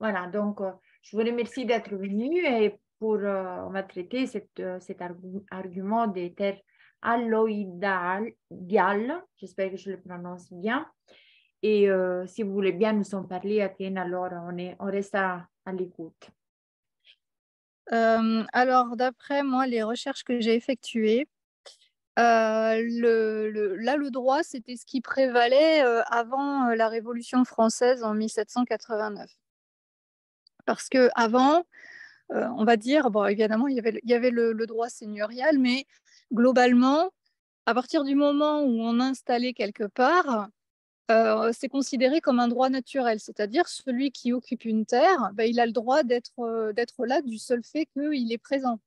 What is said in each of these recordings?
Voilà, donc je vous remercie d'être venu et on va traiter argument des terres alloïdiales, j'espère que je le prononce bien. Et si vous voulez bien nous en parler, Athènes, alors on reste à l'écoute. Alors, d'après moi, les recherches que j'ai effectuées, le droit, c'était ce qui prévalait avant la Révolution française en 1789. Parce que avant, on va dire, bon, évidemment, il y avait le droit seigneurial, mais globalement, à partir du moment où on installait quelque part, c'est considéré comme un droit naturel, c'est-à-dire celui qui occupe une terre, ben, il a le droit d'être là du seul fait qu'il est présent.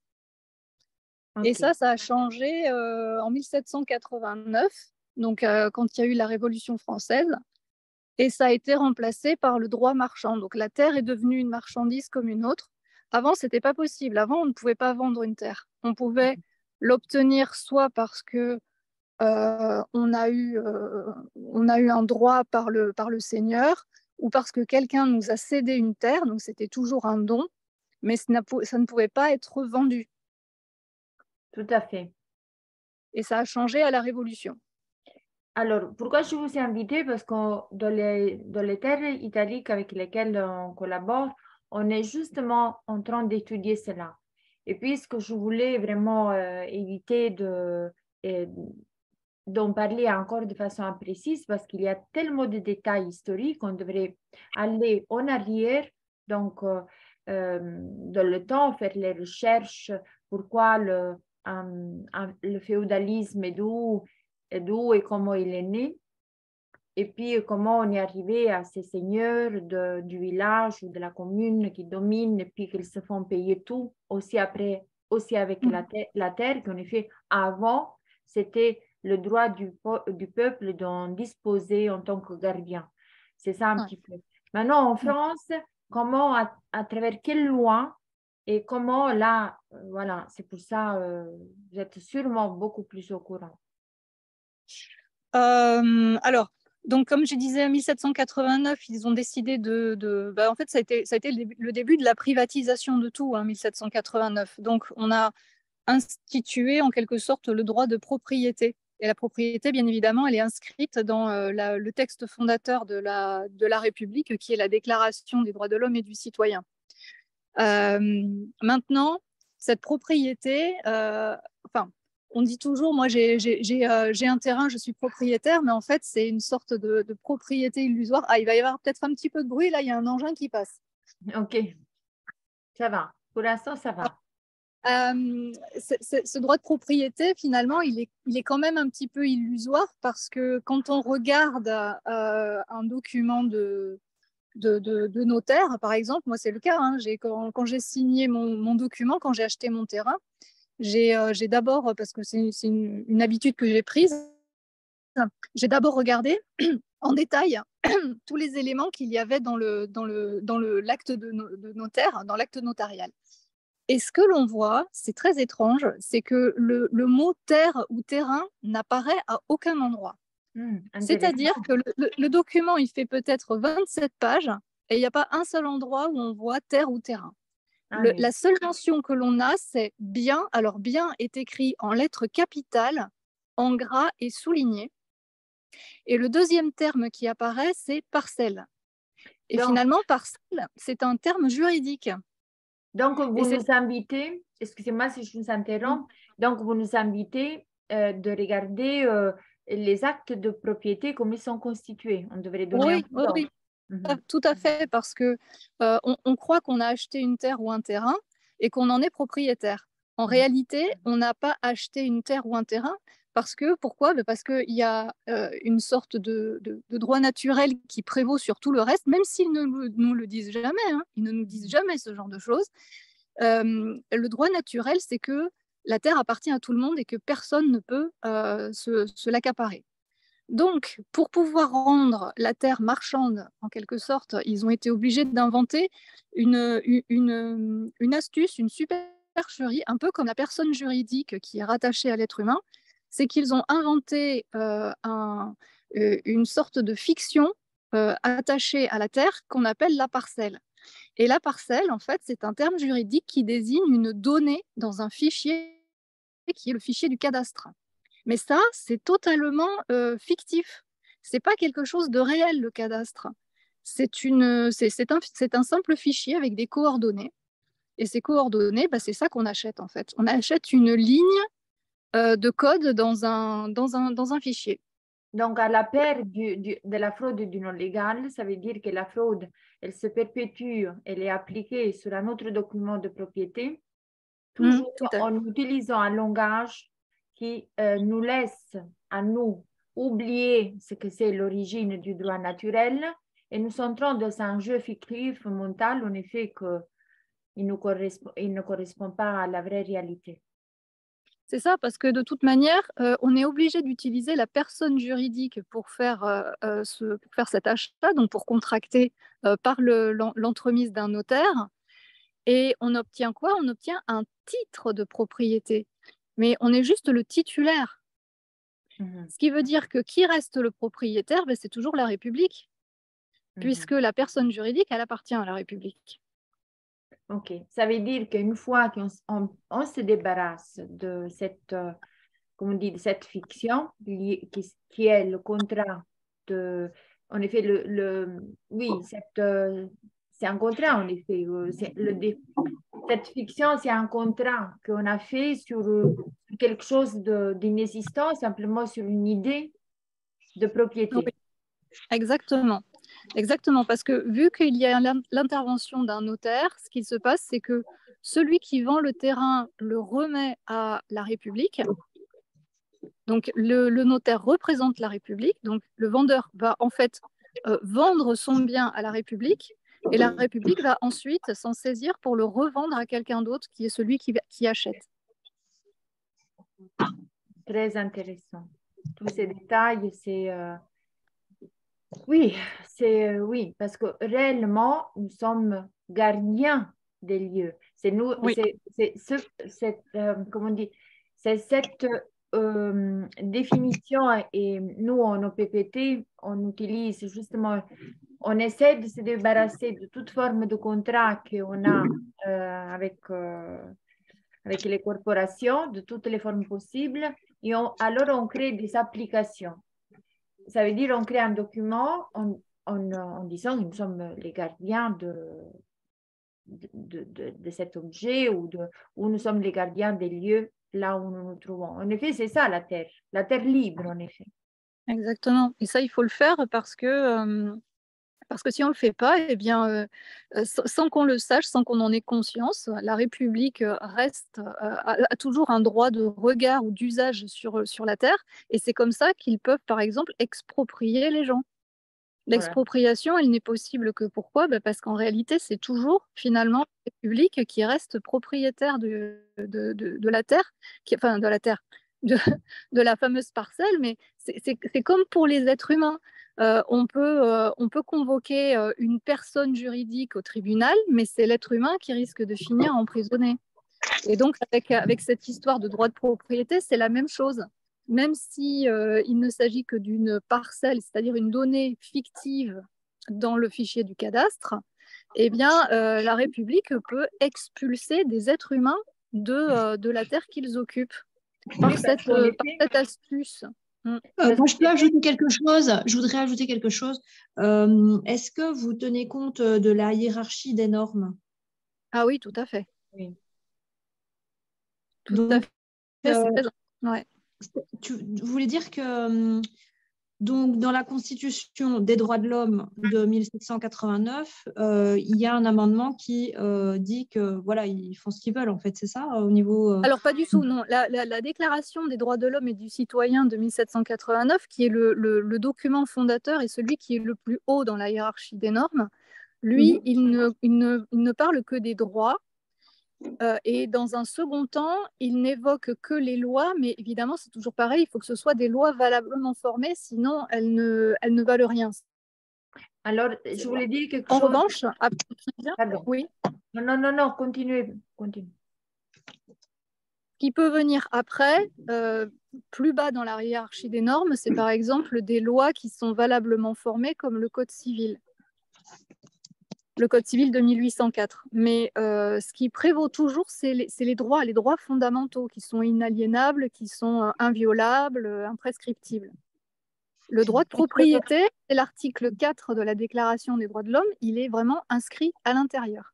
Et Ok, ça a changé en 1789, donc quand il y a eu la Révolution française, et ça a été remplacé par le droit marchand. Donc la terre est devenue une marchandise comme une autre. Avant, c'était pas possible. Avant, on ne pouvait pas vendre une terre. On pouvait l'obtenir soit parce que on a eu un droit par le Seigneur, ou parce que quelqu'un nous a cédé une terre, donc c'était toujours un don, mais ça ne pouvait pas être vendu. tout à fait. Et ça a changé à la Révolution. Alors, pourquoi je vous ai invité? Parce que dans les terres italiques avec lesquelles on collabore, on est justement en train d'étudier cela. Et puisque je voulais vraiment éviter euh, d'en parler encore de façon imprécise, parce qu'il y a tellement de détails historiques qu'on devrait aller en arrière, donc dans le temps, faire les recherches, pourquoi le féodalisme est d'où et comment il est né. Et puis, comment on est arrivé à ces seigneurs du village ou de la commune qui dominent et puis qu'ils se font payer tout, aussi après, aussi avec la terre, qu'en effet, avant, c'était le droit du peuple d'en disposer en tant que gardien. C'est ça un Ouais. petit peu. Maintenant, en France, comment, à travers quelle loi et comment là, voilà, c'est pour ça, vous êtes sûrement beaucoup plus au courant. Alors, donc comme je disais, en 1789, ils ont décidé bah, en fait, ça a été le début de la privatisation de tout, hein, 1789. Donc, on a institué en quelque sorte le droit de propriété. Et la propriété, bien évidemment, elle est inscrite dans le texte fondateur de la République, qui est la Déclaration des droits de l'homme et du citoyen. Maintenant, cette propriété, enfin, on dit toujours, moi j'ai un terrain, je suis propriétaire, mais en fait c'est une sorte de propriété illusoire. Ah, il va y avoir peut-être un petit peu de bruit, là il y a un engin qui passe. OK, ça va. Pour l'instant, ça va. Ce droit de propriété, finalement, il est quand même un petit peu illusoire parce que quand on regarde un document de notaire, par exemple, moi c'est le cas, hein, quand j'ai signé mon document, quand j'ai acheté mon terrain, j'ai d'abord, parce que c'est une habitude que j'ai prise, j'ai d'abord regardé en détail tous les éléments qu'il y avait dans l'acte de notaire, dans l'acte notarial. Et ce que l'on voit, c'est très étrange, c'est que le mot terre ou terrain n'apparaît à aucun endroit. C'est-à-dire Intéressant. que le document, il fait peut-être 27 pages et il n'y a pas un seul endroit où on voit terre ou terrain. Ah oui. La seule mention que l'on a, c'est bien. Alors, bien est écrit en lettres capitales, en gras et souligné. Et le deuxième terme qui apparaît, c'est parcelle. Et Donc, finalement, parcelle, c'est un terme juridique. donc, Et vous c'est nous invitez, excusez-moi si je vous interromps, donc vous nous invitez de regarder les actes de propriété, comme ils sont constitués. On devrait donner un oui, coup oui, d'œil. oui, tout à fait, parce que on croit qu'on a acheté une terre ou un terrain et qu'on en est propriétaire. En Mhm. réalité, on n'a pas acheté une terre ou un terrain parce que, pourquoi? Ben parce qu'il y a une sorte de droit naturel qui prévaut sur tout le reste, même s'ils ne nous le disent jamais, hein, ils ne nous disent jamais ce genre de choses. Le droit naturel, c'est que la terre appartient à tout le monde et que personne ne peut se l'accaparer. Donc, pour pouvoir rendre la terre marchande, en quelque sorte, ils ont été obligés d'inventer une astuce, une supercherie, un peu comme la personne juridique qui est rattachée à l'être humain. C'est qu'ils ont inventé une sorte de fiction attachée à la terre qu'on appelle la parcelle. Et la parcelle, en fait, c'est un terme juridique qui désigne une donnée dans un fichier qui est le fichier du cadastre. Mais ça, c'est totalement fictif. C'est pas quelque chose de réel, le cadastre. C'est un simple fichier avec des coordonnées. Et ces coordonnées, bah, c'est ça qu'on achète, en fait. On achète une ligne de code dans un fichier. Donc, à la paire de la fraude et du non légal, ça veut dire que la fraude, elle se perpétue, elle est appliquée sur un autre document de propriété, toujours Tout à fait. en utilisant un langage qui nous laisse à nous oublier ce que c'est l'origine du droit naturel et nous centrons dans un jeu fictif mental, en effet, qu'il ne correspond pas à la vraie réalité. C'est ça, parce que de toute manière, on est obligé d'utiliser la personne juridique pour faire cet achat, donc pour contracter par l'entremise d'un notaire. Et on obtient quoi? On obtient un titre de propriété. Mais on est juste le titulaire. Ce qui veut dire que qui reste le propriétaire? Ben, c'est toujours la République, puisque la personne juridique, elle appartient à la République. Ok, ça veut dire qu'une fois qu'on se débarrasse de cette, comment dire, cette fiction qui est le contrat de, en effet, oui, c'est un contrat, en effet. Cette fiction, c'est un contrat qu'on a fait sur quelque chose d'inexistant, simplement sur une idée de propriété. Oui, exactement. Exactement, parce que vu qu'il y a l'intervention d'un notaire, ce qui se passe, c'est que celui qui vend le terrain le remet à la République. Donc, le notaire représente la République. Donc, le vendeur va en fait vendre son bien à la République et la République va ensuite s'en saisir pour le revendre à quelqu'un d'autre qui est celui qui achète. Très intéressant. Tous ces détails, c'est... Oui, oui, parce que réellement, nous sommes gardiens des lieux. C'est nous, Oui. comment on dit, c'est cette définition et nous, en OPPT, on utilise justement, on essaie de se débarrasser de toute forme de contrat qu'on a avec les corporations, de toutes les formes possibles, et alors on crée des applications. Ça veut dire on crée un document en disant que nous sommes les gardiens de cet objet ou nous sommes les gardiens des lieux là où nous nous trouvons. En effet, c'est ça la terre libre, en effet. Exactement. Et ça, il faut le faire parce que si on ne le fait pas, eh bien, sans qu'on le sache, sans qu'on en ait conscience, la République a toujours un droit de regard ou d'usage sur la terre. Et c'est comme ça qu'ils peuvent, par exemple, exproprier les gens. Voilà. L'expropriation, elle n'est possible que pourquoi? Parce qu'en réalité, c'est toujours finalement la République qui reste propriétaire de la terre, enfin de la terre, de la fameuse parcelle, mais c'est comme pour les êtres humains. On peut convoquer une personne juridique au tribunal, mais c'est l'être humain qui risque de finir emprisonné. Et donc, avec cette histoire de droit de propriété, c'est la même chose. Même si il ne s'agit que d'une parcelle, c'est-à-dire une donnée fictive dans le fichier du cadastre, eh bien, la République peut expulser des êtres humains de la terre qu'ils occupent par cette astuce. Moi, je peux ajouter quelque chose. Je voudrais ajouter quelque chose. Est-ce que vous tenez compte de la hiérarchie des normes? Ah oui, tout à fait. Oui. Tout à fait. Ouais. Tu voulais dire que donc, dans la Constitution des droits de l'homme de 1789, il y a un amendement qui dit que voilà, ils font ce qu'ils veulent, en fait, c'est ça au niveau. Alors, pas du tout, non. La Déclaration des droits de l'homme et du citoyen de 1789, qui est le document fondateur et celui qui est le plus haut dans la hiérarchie des normes, lui, il ne parle que des droits. Et dans un second temps, il n'évoque que les lois, mais évidemment, c'est toujours pareil, il faut que ce soit des lois valablement formées, sinon elles ne valent rien. Alors, je voulais dire quelque En chose. revanche, Pardon. Oui. Non, continuez. Ce qui peut venir après, plus bas dans la hiérarchie des normes, c'est par exemple des lois qui sont valablement formées, comme le Code civil. le Code civil de 1804. Mais ce qui prévaut toujours, c'est les droits fondamentaux qui sont inaliénables, qui sont inviolables, imprescriptibles. Le droit de propriété, c'est l'article 4 de la Déclaration des droits de l'homme, il est vraiment inscrit à l'intérieur.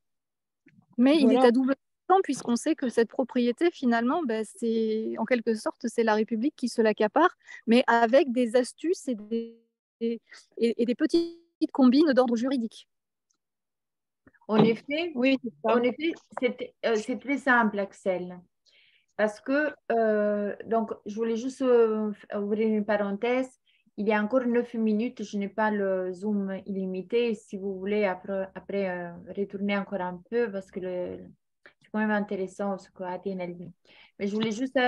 Mais il est à double tranchant puisqu'on sait que cette propriété, finalement, c'est en quelque sorte, c'est la République qui se l'accapare, mais avec des astuces et des petites combines d'ordre juridique. En effet, Oui, c'est très simple, Axel. Parce que, donc, je voulais juste ouvrir une parenthèse. Il y a encore 9 minutes, je n'ai pas le Zoom illimité. Si vous voulez, après retourner encore un peu, parce que c'est quand même intéressant ce que Athènes a dit. Mais je voulais juste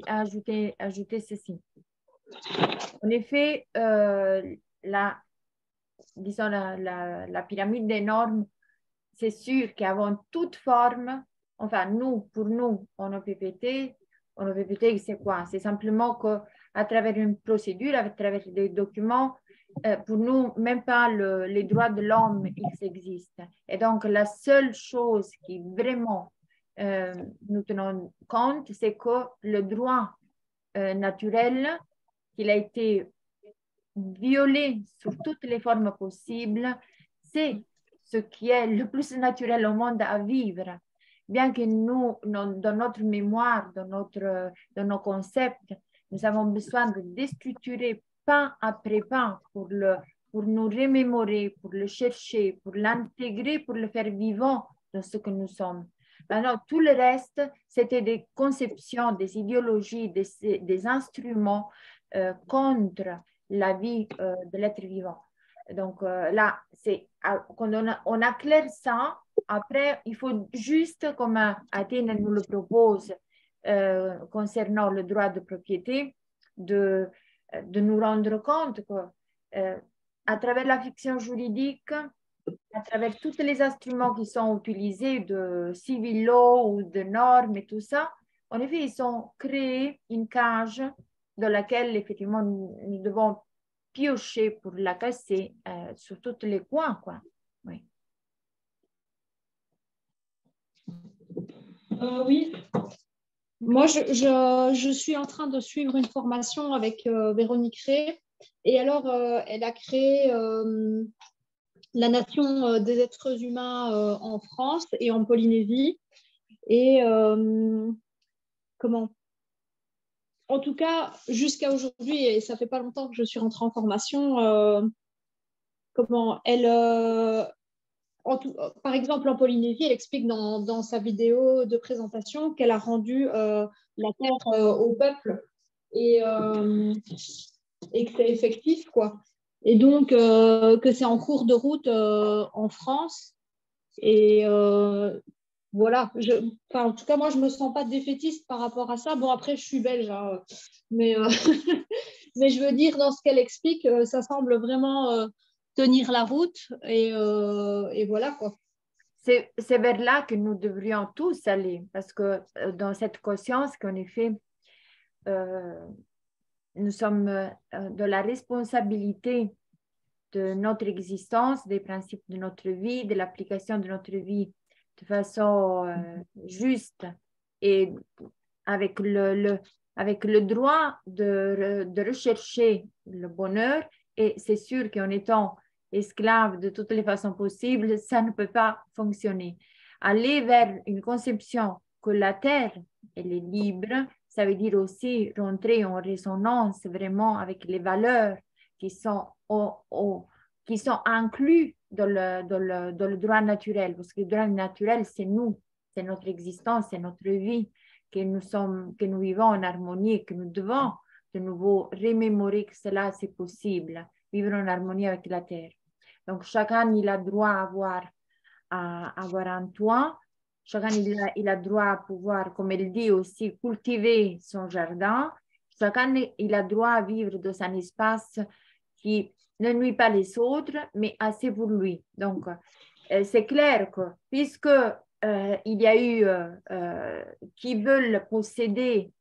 ajouter ceci. En effet, disons, la pyramide des normes, c'est sûr qu'avant toute forme, enfin, pour nous, en OPPT, c'est quoi? C'est simplement qu'à travers une procédure, à travers des documents, pour nous, même pas les droits de l'homme, ils existent. Et donc, la seule chose qui vraiment nous tenons compte, c'est que le droit naturel, qu'il a été violé sous toutes les formes possibles, c'est ce qui est le plus naturel au monde à vivre. Bien que nous, dans notre mémoire, dans nos concepts, nous avons besoin de déstructurer pas après pas pour nous remémorer, pour le chercher, pour l'intégrer, pour le faire vivant dans ce que nous sommes. Maintenant, tout le reste, c'était des conceptions, des idéologies, des instruments contre la vie de l'être vivant. Donc là, quand on acclare ça, après, il faut juste, comme Athènes nous le propose concernant le droit de propriété, de nous rendre compte qu'à travers la fiction juridique, à travers tous les instruments qui sont utilisés de civil law ou de normes et tout ça, en effet, ils ont créé une cage dans laquelle, effectivement, nous devons piocher pour la casser sur tous les coins, quoi. Oui. Oui. Moi, je suis en train de suivre une formation avec Véronique Rey. Et alors, elle a créé la Nation des êtres humains en France et en Polynésie. Et en tout cas, jusqu'à aujourd'hui, et ça fait pas longtemps que je suis rentrée en formation, par exemple, en Polynésie, elle explique dans sa vidéo de présentation qu'elle a rendu la terre au peuple et que c'est effectif, quoi. Et donc, que c'est en cours de route en France. Et voilà. En tout cas, moi, je ne me sens pas défaitiste par rapport à ça. Bon, après, je suis belge, hein, mais, mais je veux dire, dans ce qu'elle explique, ça semble vraiment tenir la route et voilà, quoi. C'est vers là que nous devrions tous aller, parce que dans cette conscience qu'en effet, nous sommes de la responsabilité de notre existence, des principes de notre vie, de l'application de notre vie de façon juste et avec le droit de rechercher le bonheur. Et c'est sûr qu'en étant esclave de toutes les façons possibles, ça ne peut pas fonctionner. Aller vers une conception que la terre, elle est libre, ça veut dire aussi rentrer en résonance vraiment avec les valeurs qui sont inclus dans le droit naturel, parce que le droit naturel, c'est nous, c'est notre existence, c'est notre vie, que nous vivons en harmonie et que nous devons de nouveau remémorer que cela, c'est possible, vivre en harmonie avec la terre. Donc, chacun, il a droit à avoir un toit, chacun, il a droit à pouvoir, comme elle dit aussi, cultiver son jardin, chacun, il a droit à vivre dans un espace qui ne nuit pas les autres, mais assez pour lui. Donc, c'est clair que puisque il y a eu qui veulent posséder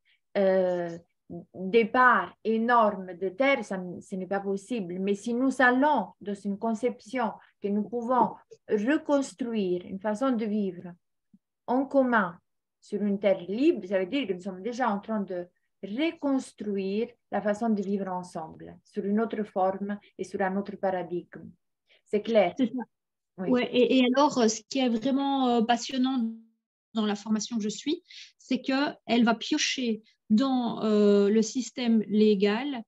des parts énormes de terre, ce n'est pas possible. Mais si nous allons dans une conception que nous pouvons reconstruire une façon de vivre en commun sur une terre libre, ça veut dire que nous sommes déjà en train de reconstruire la façon de vivre ensemble sur une autre forme et sur un autre paradigme. C'est clair? C'est ça. Oui. Ouais, et alors, ce qui est vraiment passionnant dans la formation que je suis, c'est qu'elle va piocher dans le système légal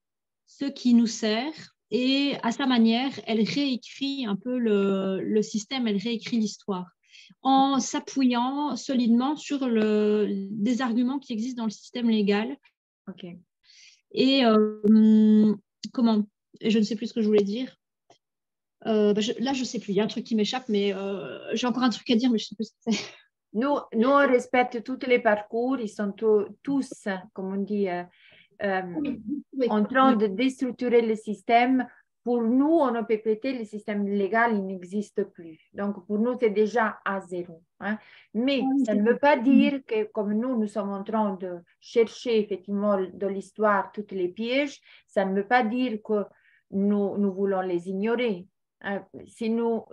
ce qui nous sert et à sa manière, elle réécrit un peu le système, elle réécrit l'histoire en s'appuyant solidement sur des arguments qui existent dans le système légal. Ok. Et comment? Je ne sais plus ce que je voulais dire. Là, je ne sais plus. Il y a un truc qui m'échappe, mais j'ai encore un truc à dire, mais je ne sais plus ce que c'est. Nous, on respecte tous les parcours. Ils sont tous, comme on dit, Oui, en train oui. de déstructurer le système. Pour nous, en OPPT, le système légal, il n'existe plus. Donc, pour nous, c'est déjà à zéro. Hein. Mais ça ne veut pas dire que, comme nous sommes en train de chercher effectivement dans l'histoire tous les pièges, ça ne veut pas dire que nous voulons les ignorer. Hein. Si nous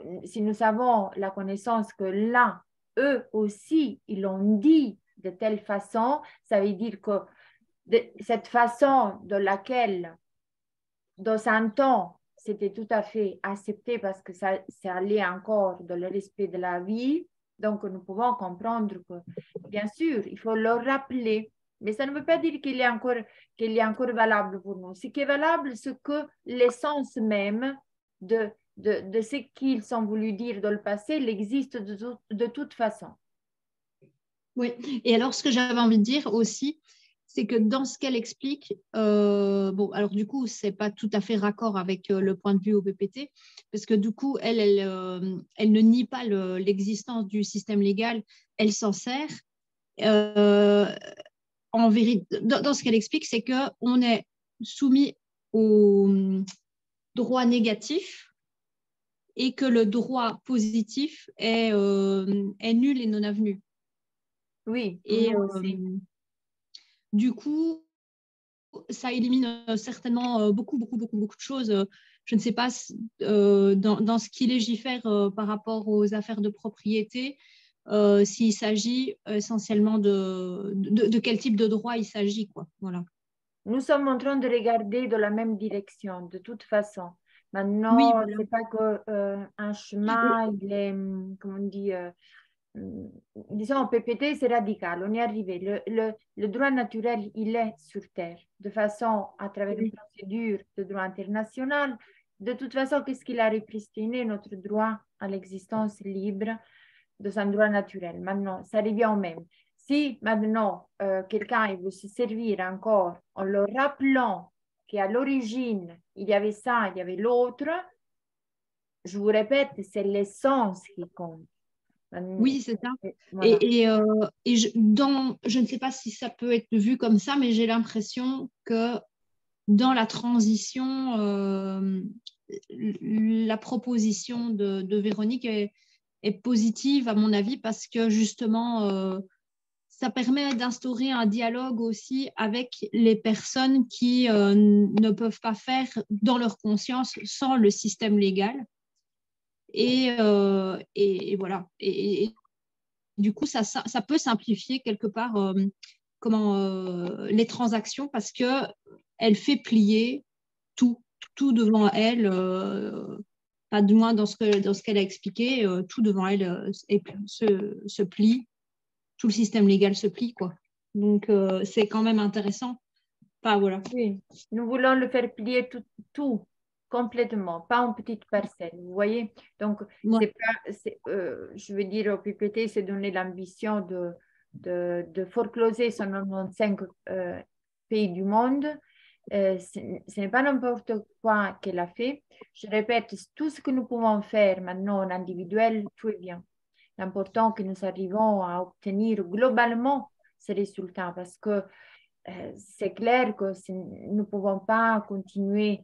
avons la connaissance que là, eux aussi, ils l'ont dit de telle façon, ça veut dire que de cette façon de laquelle, dans un temps, c'était tout à fait accepté parce que ça allait encore dans le respect de la vie. Donc, nous pouvons comprendre que, bien sûr, il faut leur rappeler, mais ça ne veut pas dire qu'il est encore valable pour nous. Ce qui est valable, c'est que l'essence même de ce qu'ils ont voulu dire dans le passé, il existe de toute façon. Oui, et alors ce que j'avais envie de dire aussi, c'est que dans ce qu'elle explique, bon, alors du coup, c'est pas tout à fait raccord avec le point de vue OPPT, parce que du coup, elle ne nie pas l'existence du système légal, elle s'en sert. En vérité, dans ce qu'elle explique, c'est qu'on est soumis au droit négatif et que le droit positif est nul et non avenu. Oui, Et du coup, ça élimine certainement beaucoup de choses. Je ne sais pas dans ce qui légifère par rapport aux affaires de propriété, s'il s'agit essentiellement de quel type de droit il s'agit, quoi. Voilà. Nous sommes en train de regarder dans la même direction, de toute façon. Maintenant, Oui, voilà. c'est pas que un chemin, il est, comment on dit, disons, PPT, c'est radical. On est arrivé. Le droit naturel, il est sur Terre, de façon, à travers une procédure de droit international. De toute façon, qu'est-ce qu'il a répristiné notre droit à l'existence libre de son droit naturel? Maintenant, ça revient au même. Si maintenant quelqu'un veut se servir encore en le rappelant qu'à l'origine, il y avait ça, il y avait l'autre, je vous répète, c'est l'essence qui compte. Oui, c'est ça. Voilà. Et je ne sais pas si ça peut être vu comme ça, mais j'ai l'impression que dans la transition, la proposition de Véronique est positive, à mon avis, parce que justement, ça permet d'instaurer un dialogue aussi avec les personnes qui ne peuvent pas faire dans leur conscience sans le système légal. Et voilà. Et du coup, ça peut simplifier quelque part les transactions parce qu'elle fait plier tout devant elle, pas du moins dans ce qu'elle a expliqué, tout devant elle se plie, tout le système légal se plie, quoi. Donc, c'est quand même intéressant. Enfin, voilà. Oui, nous voulons le faire plier tout complètement, pas en petites parcelles, vous voyez. Donc, Ouais. je veux dire, au PPT, c'est donner l'ambition de forecloser 195 pays du monde. Ce n'est pas n'importe quoi qu'elle a fait. Je répète, tout ce que nous pouvons faire maintenant en individuel, tout est bien. L'important que nous arrivons à obtenir globalement ces résultats parce que c'est clair que nous ne pouvons pas continuer